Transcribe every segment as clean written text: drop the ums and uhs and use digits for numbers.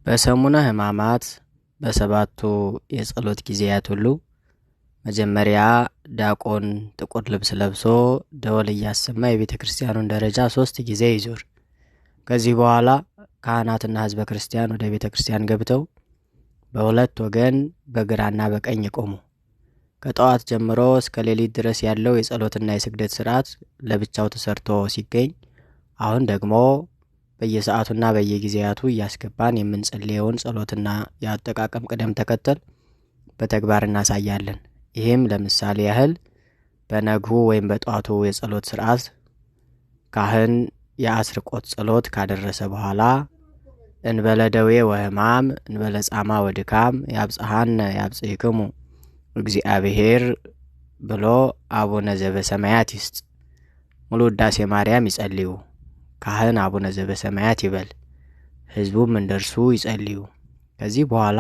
በሰሙነ ሕማማት በሰባቱ የጸሎት ጊዜያት ሁሉ መጀመሪያ ዲያቆን ጥቁር ልብስ ለብሶ ደወል እያሰማ የቤተ ክርስቲያኑን ደረጃ 3 ጊዜ ይዞር። ከዚህ በኋላ ካህናትና ሕዝበ ክርስቲያን ወደ ቤተ ክርስቲያን ገብተው በሁለት ወገን በግራና በቀኝ ቆሙ። ከጠዋት ጀምሮ እስከ ሌሊት ድረስ ያለው የጸሎትና የስግደት ሥርዓት ለብቻው ተሰርቶ ሲገኝ አሁን ደግሞ በየሰዓቱና በየጊዜያቱ እያስገባን የምንጸልየውን ጸሎትና የአጠቃቀም ቅደም ተከተል በተግባር እናሳያለን። ይህም ለምሳሌ ያህል በነግሁ ወይም በጧቱ የጸሎት ሥርዓት ካህን የአስርቆት ጸሎት ካደረሰ በኋላ እንበለ ደዌ ወሕማም እንበለ ጻማ ወድካም ያብጽሐነ ያብጽሕክሙ እግዚአብሔር ብሎ አቡነ ዘበሰማያት ይስጥ። ሙሉ ውዳሴ ማርያም ይጸልዩ። ካህን አቡነ ዘበሰማያት ይበል። ሕዝቡም እንደርሱ ይጸልዩ። ከዚህ በኋላ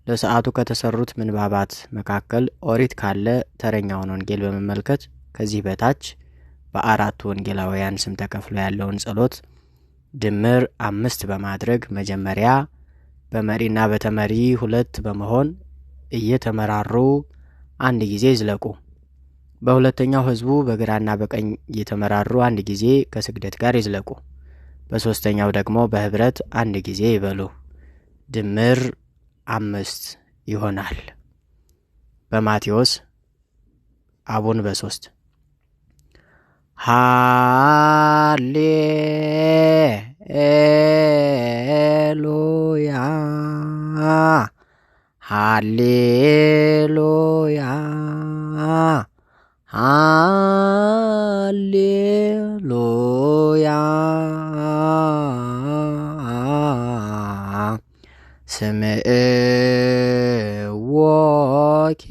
ለሰዓቱ ከተሰሩት ምንባባት መካከል ኦሪት ካለ ተረኛውን ወንጌል በመመልከት ከዚህ በታች በአራቱ ወንጌላውያን ስም ተከፍሎ ያለውን ጸሎት ድምር 5 በማድረግ መጀመሪያ በመሪና በተመሪ 2 በመሆን እየተመራሩ አንድ ጊዜ ይዝለቁ። በሁለተኛው ሕዝቡ በግራና በቀኝ እየተመራሩ አንድ ጊዜ ከስግደት ጋር ይዝለቁ። በሶስተኛው ደግሞ በህብረት አንድ ጊዜ ይበሉ። ድምር 5 ይሆናል። በማቴዎስ አቡን በ3 ሃሌሉያ ሃሌሉያ ሃሌሉያ ስምዕዎኬ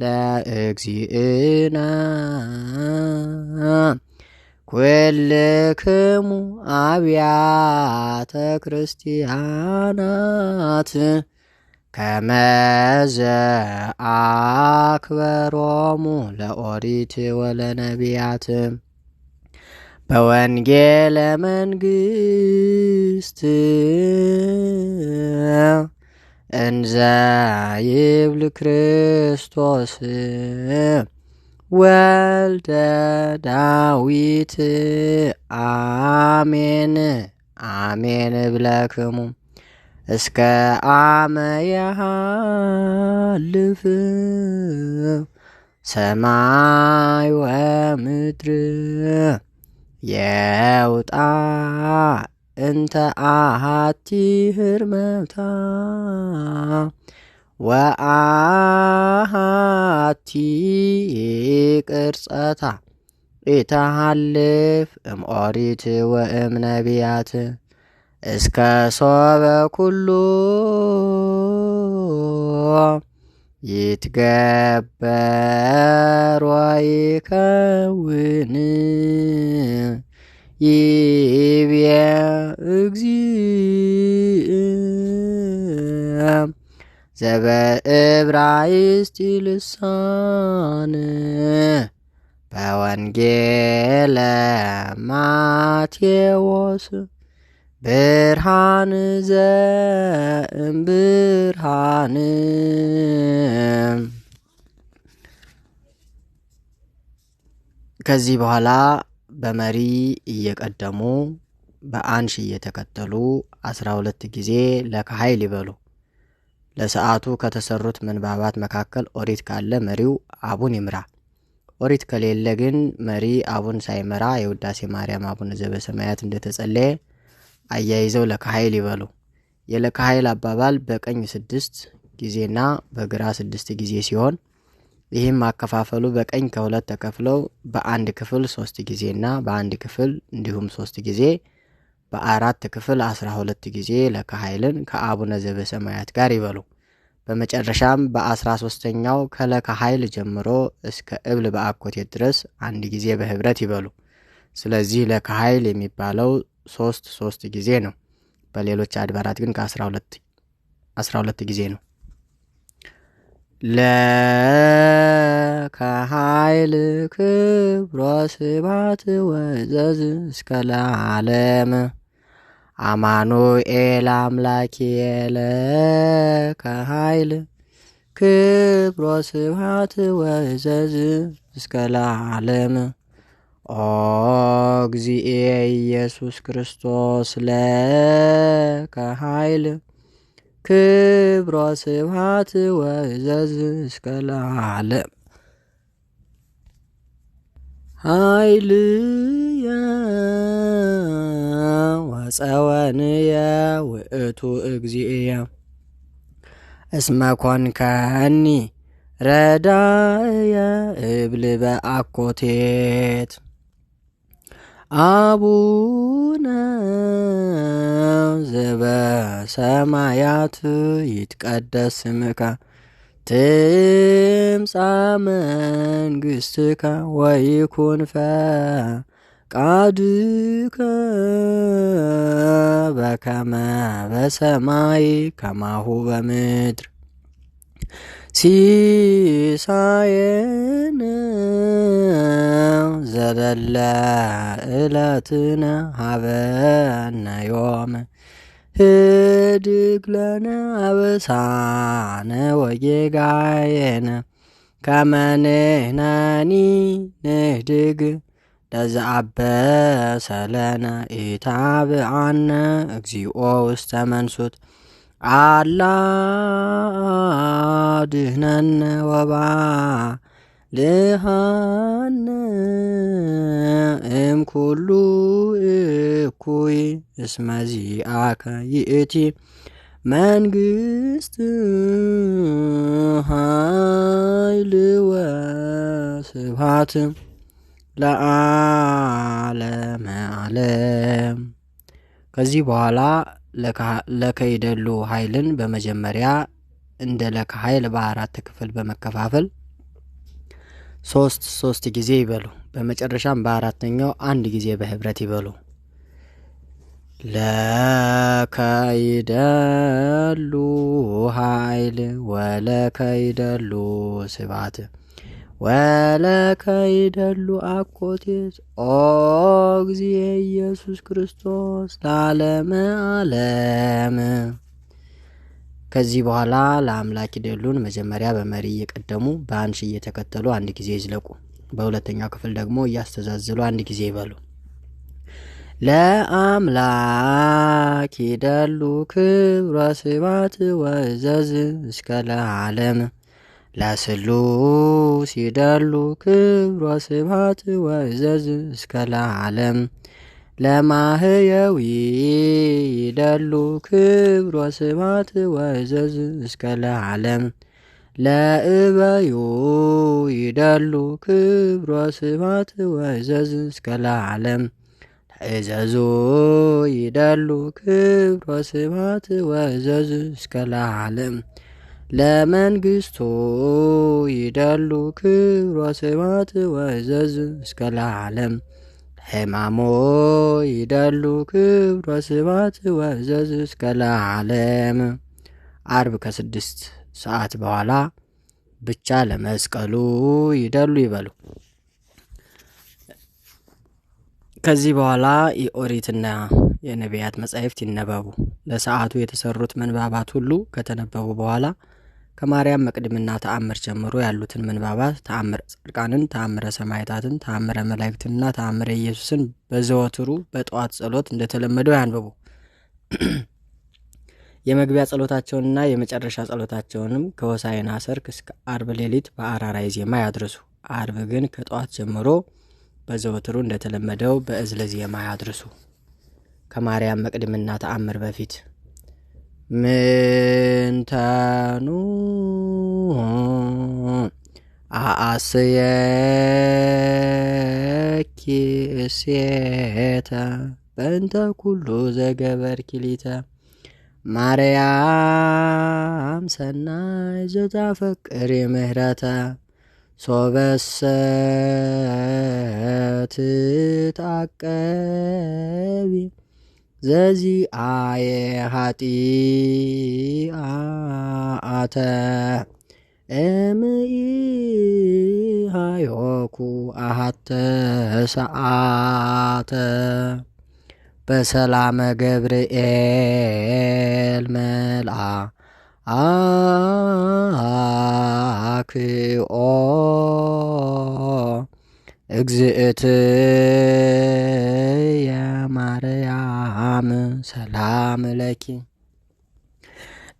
ለእግዚእነ ኩልክሙ አብያተ ክርስቲያናት ከመዘ አክበሮሙ ለኦሪት ወለነቢያት በወንጌለ መንግሥት እንዘ ይብል ክርስቶስ ወልደ ዳዊት አሜን አሜን ብለክሙ እስከ አመ ያሃልፍ ሰማይ ወምድር የውጣ እንተ አሃቲ ህርመታ ወአሃቲ ቅርጸታ ኢተሃልፍ እምኦሪት ወእም ነቢያት እስከ ሶበ ኩሉ ይትገበር ወይከውን ይቤ እግዚእ ዘበዕብራይስጥ ልሳን በወንጌለ ማቴዎስ ብርሃን ዘእምብርሃን። ከዚህ በኋላ በመሪ እየቀደሙ በአንሽ እየተከተሉ 12 ጊዜ ለከኃይል ይበሉ። ለሰዓቱ ከተሰሩት ምንባባት መካከል ኦሪት ካለ መሪው አቡን ይምራ። ኦሪት ከሌለ ግን መሪ አቡን ሳይመራ የውዳሴ ማርያም አቡነ ዘበሰማያት እንደተጸለየ አያይዘው ለከኃይል ይበሉ። የለከኃይል አባባል በቀኝ 6 ጊዜና በግራ 6 ጊዜ ሲሆን ይህም አከፋፈሉ በቀኝ ከ2 ተከፍለው በአንድ ክፍል 3 ጊዜና በአንድ ክፍል እንዲሁም 3 ጊዜ በአራት ክፍል 12 ጊዜ ለከኃይልን ከአቡነ ዘበሰማያት ጋር ይበሉ። በመጨረሻም በ13ኛው ከለከኃይል ጀምሮ እስከ እብል በአኮቴት ድረስ አንድ ጊዜ በህብረት ይበሉ። ስለዚህ ለከኃይል የሚባለው 3 ጊዜ ነው። በሌሎች አድባራት ግን ከ12 ጊዜ ነው። ለከኃይል ክብሮ ስብሐት ወዘዝ እስከ ለዓለም አማኑኤል አምላኪኤለ ከኃይል ክብሮ ስብሐት ወእዘዝ እስከ ለዓለም። ኦ እግዚእየ ኢየሱስ ክርስቶስ ለከ ኃይል ክብሮ ስብሐት ወእዘዝ እስከ ለዓለም። ኃይልየ ወፀወንየ ውእቱ እግዚእየ እስመ ኮንከኒ ረዳእየ እብል በአኮቴት። አቡነ ዘበሰማያት ይትቀደስ ስምከ ትምጻእ መንግሥትከ ወይኩን ፈቃድከ በከመ በሰማይ ከማሁ በምድር። ሲሳየነ ዘለለ ዕለትነ ሀበነ ዮም ህድግ ለነ አበሳነ ወጌጋየነ ከመ ንሕነኒ ንህድግ ለዘአበሰ ለነ ኢታብአነ እግዚኦ ውስተ መንሱት አላ አድኅነነ ወባልሐነ እምኩሉ እኩይ እስመ ዚአከ ይእቲ መንግሥት ኃይል ወስብሐት ለዓለመ ዓለም። ከዚህ በኋላ ለከይደሉ ኃይልን በመጀመሪያ እንደ ለከ ኃይል በአራት ክፍል በመከፋፈል ሶስት ጊዜ ይበሉ። በመጨረሻም በአራተኛው አንድ ጊዜ በህብረት ይበሉ። ለከይደሉ ኃይል ወለከይደሉ ስብሐት ወለከይደሉ አኮቴት ኦ እግዚእ ኢየሱስ ክርስቶስ ለዓለመ ዓለም። ከዚህ በኋላ ለአምላክ ይደሉን መጀመሪያ በመሪ እየቀደሙ በአንሽ እየተከተሉ አንድ ጊዜ ይዝለቁ። በሁለተኛው ክፍል ደግሞ እያስተዛዘሉ አንድ ጊዜ ይበሉ። ለአምላክ ይደሉ ክብረ ስብሐት ወእዘዝ እስከ ለዓለም። ለስሉስ ይደሉ ክብረ ስብሐት ወእዘዝ እስከ ለዓለም። ለማህየዊ ይደሉ ክብረ ስብሐት ወእዘዝ እስከ ለዓለም። ለእበዩ ይደሉ ክብረ ስብሐት ወእዘዝ እስከ ለዓለም። ለእዘዙ ይደሉ ክብረ ስብሐት ወእዘዝ እስከ ለዓለም። ለመንግሥቱ ይደሉ ክብረ ስብሐት ወእዘዝ እስከ ለዓለም። ለሕማሙ ይደሉ ክብረ ስብሐት ወእዘዝ እስከ ለዓለም። አርብ ከ6 ሰዓት በኋላ ብቻ ለመስቀሉ ይደሉ ይበሉ። ከዚህ በኋላ የኦሪትና የነቢያት መጻሕፍት ይነበቡ። ለሰዓቱ የተሰሩት ምንባባት ሁሉ ከተነበቡ በኋላ ከማርያም መቅድምና ተአምር ጀምሮ ያሉትን ምንባባት ተአምረ ጻድቃንን፣ ተአምረ ሰማዕታትን፣ ተአምረ መላእክትንና ተአምረ ኢየሱስን በዘወትሩ በጠዋት ጸሎት እንደተለመደው ያንብቡ። የመግቢያ ጸሎታቸውንና የመጨረሻ ጸሎታቸውንም ከሆሳዕና ሰርክ እስከ አርብ ሌሊት በአራራይ ዜማ ያድርሱ። አርብ ግን ከጠዋት ጀምሮ በዘወትሩ እንደተለመደው በእዝለ ዜማ ያድርሱ። ከማርያም መቅድምና ተአምር በፊት ምንተኑ አአስየኪ እሴተ በእንተ ኩሉ ዘገበርኪ ሊተ ማርያም ሰናይ ዘታፈቅሪ ምህረተ ሶበሰ ትታቀቢ ዘዚአየ ኃጢአተ እምኢሃዮኩ አሐተ ሰዓተ በሰላመ ገብርኤል መልአክኦ እግዝእትየ ማርያም ሰላም ለኪ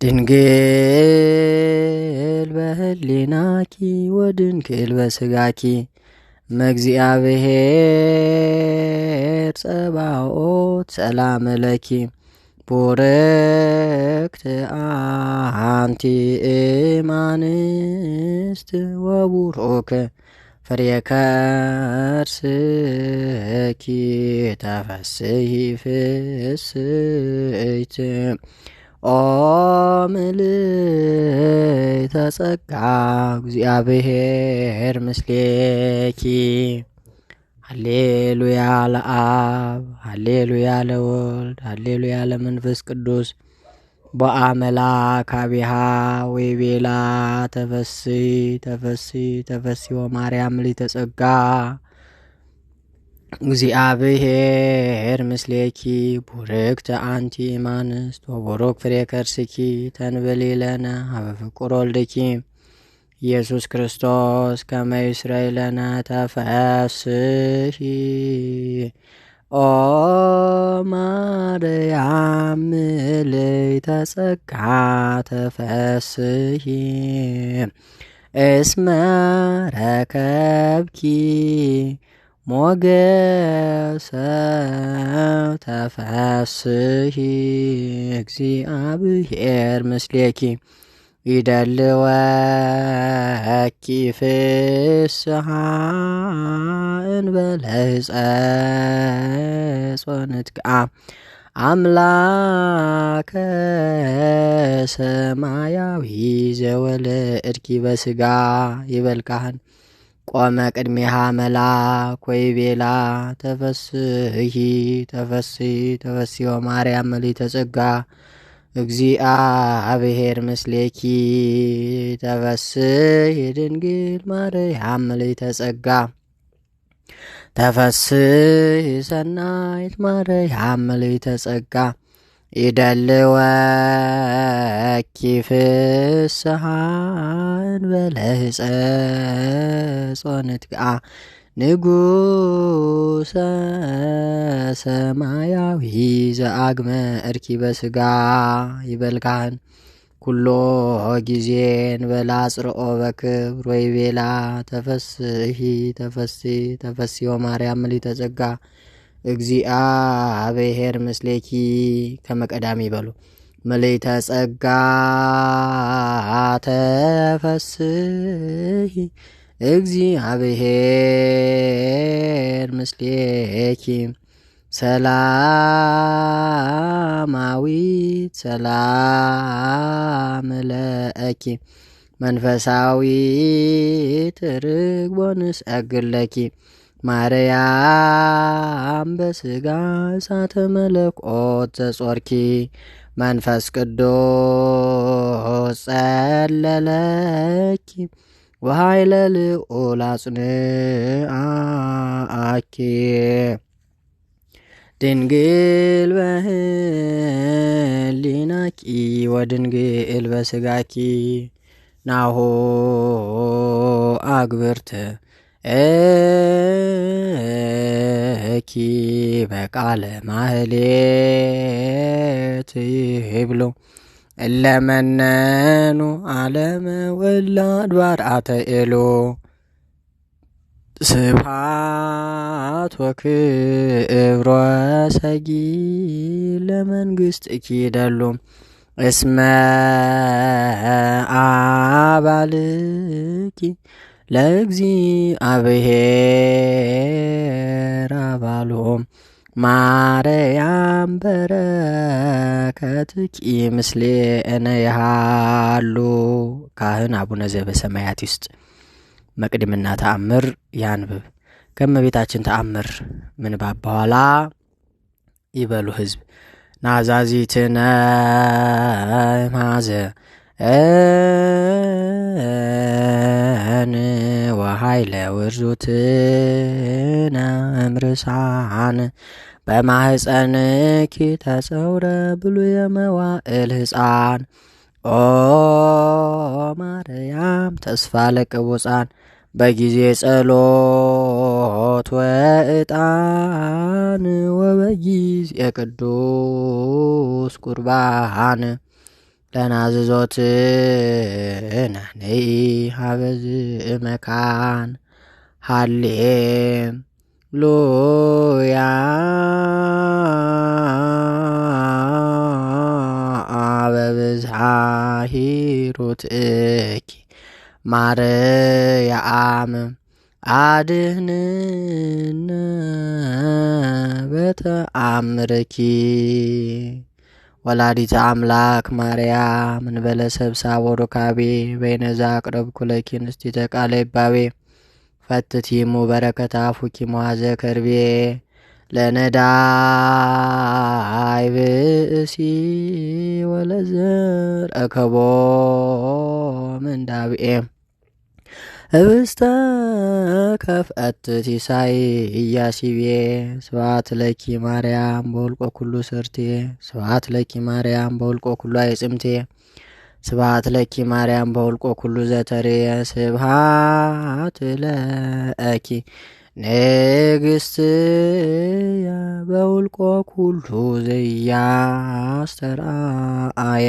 ድንግል በህሊናኪ ወድንግል በስጋኪ መእግዚአብሔር ጸባኦት ሰላም ለኪ ቡርክት አንቲ እማንስት ወቡሩክ ፍሬ ከርስኪ ተፈስሒ ፍስሕት ኦ ምልዕተ ጸጋ እግዚአብሔር ምስሌኪ። ሃሌሉያ ለአብ፣ ሃሌሉያ ለወልድ፣ ሃሌሉያ ለመንፈስ ቅዱስ። በአምላክ አቢሃ ወይቤላ ተፈሲ ተፈሲ ተፈሲ ወማርያም ሊተጸጋ እግዚአብሔር ምስሌኪ ቡርክት አንቲ እማንስት ወቡሩክ ፍሬ ከርስኪ ተንበሊ ለነ ሀበ ፍቁር ወልድኪ ኢየሱስ ክርስቶስ ከመ ይስረይ ለነ ተፈስሒ ኦ ማርያም ምልዕተ ጸጋ ተፈስሒ እስመ ረከብኪ ሞገሰ ተፈስሒ እግዚአብሔር ምስሌኪ ይደልወኪ ፍስሓ እንበለ ሕፀጾንትከ አምላከ ሰማያዊ ዘወለድኪ በስጋ ይበልካህን ቆመ ቅድሜሃ መልአክ ወይቤላ ተፈስሒ ተፈስሒ ተፈስሒ ወማርያም ምልዕተ ጸጋ እግዚአብሔር ምስሌኪ ተፈስሒ ድንግል ማርያም ምልዕተ ጸጋ ተፈስሒ ሰናይት ማርያም ምልዕተ ጸጋ ይደልወኪ ፍስሓ እንበለ ሕፀጾንትከ ንጉሰ ሰማያዊ ዘአግመ እርኪ በስጋ ይበልካህን ኩሎ ጊዜ እንበላ ጽርኦ በክብር ወይቤላ ተፈስሒ ተፈስሒ ተፈስሒ ወማርያም ምልዕተ ጸጋ እግዚአብሔር ምስሌኪ ከመቀዳሚ ይበሉ ምልዕተ ጸጋ ተፈስሒ እግዚአብሔር ምስሌኪ ሰላማዊት ሰላም ለኪ መንፈሳዊት ርግቦ ንሰግድ ለኪ ማርያም በስጋ እሳተ መለኮት ዘጾርኪ መንፈስ ቅዱስ ጸለለኪ ወኃይለ ልዑል አጽንዓኪ ድንግል በህሊናኪ ወድንግል በስጋኪ ናሁ አግብርት እኪ በቃለ ማህሌት ይብሉ እለመነኑ ዓለመ ወላ አድባር አተኤሎ ስብሐት ወክብር ወሰጊ ለመንግሥትኪ ይደሉ እስመ አባልኪ ለእግዚአብሔር አባሎ ማርያም በረከትኪ ምስሌነ ይሃሉ። ካህን አቡነ ዘበሰማያት ውስጥ መቅድምና ተአምር ያንብብ። ከመቤታችን ተአምር ምንባብ በኋላ ይበሉ ሕዝብ ናዛዚትነ ማዘ ወኃይለ ውርዙትነ እምርሳን በማህፀንኪ ተጸውረ ብሉየ መዋዕል ሕፃን ኦ ማርያም ተስፋ ለቅቡፃን በጊዜ ጸሎት ወዕጣን ወበጊዜ ቅዱስ ቁርባን ለናዝዞትነ ነይ ሀበዝ መካን ሃሌሉያ በብዝሃ ሂሩትኪ ማርያም አድኅንነ በተአምርኪ ወላዲተ አምላክ ማርያም እንበለ ሰብሳብ ወሩካቤ በይነዛ አቅረብኩ ለኪ ንስቲተ ቃለ ይባቤ ፈትቲሙ በረከታ ፉኪ መዋዘ ከርቤ ለነዳይ ብእሲ ወለዘር አከቦ ምንዳብኤ ህብስተ ከፍአት ሲሳይ ኢያሲቤ ስብሐት ለኪ ማርያም በውልቆ ኩሉ ሰርቴ ስብሐት ለኪ ማርያም በውልቆ ኩሉ አይጽምቴ ስብሐት ለኪ ማርያም በውልቆ ኩሉ ዘተርየ ስብሐት ለኪ ንግሥትየ በውልቆ ኩሉ ዘያስተርአየ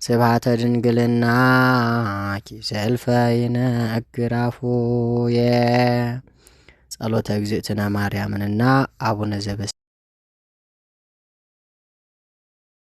ስብሐተ ድንግልናኪ ዘልፈ ይነግር አፉየ። ጸሎተ እግዝእትነ ማርያምንና አቡነ ዘበሰማያት